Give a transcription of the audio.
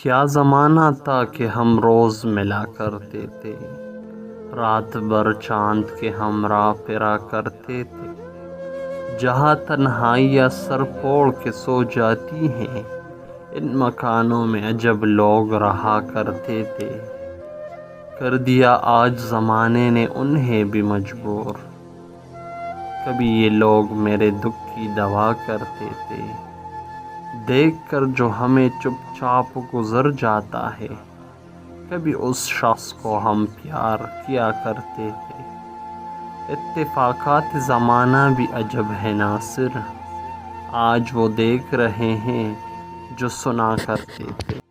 کیا زمانہ تھا کہ ہم روز ملا کرتے تھے، رات بھر چاند کے ہمراہ پھرا کرتے تھے۔ جہاں تنہائیاں سر پھوڑ کے سو جاتی ہیں، ان مکانوں میں عجب لوگ رہا کرتے تھے۔ کر دیا آج زمانے نے انہیں بھی مجبور، کبھی یہ لوگ میرے دکھ کی دوا کرتے تھے۔ دیکھ کر جو ہمیں چپ چاپ گزر جاتا ہے، کبھی اس شخص کو ہم پیار کیا کرتے تھے۔ اتفاقات زمانہ بھی عجب ہے ناصر، آج وہ دیکھ رہے ہیں جو سنا کرتے تھے۔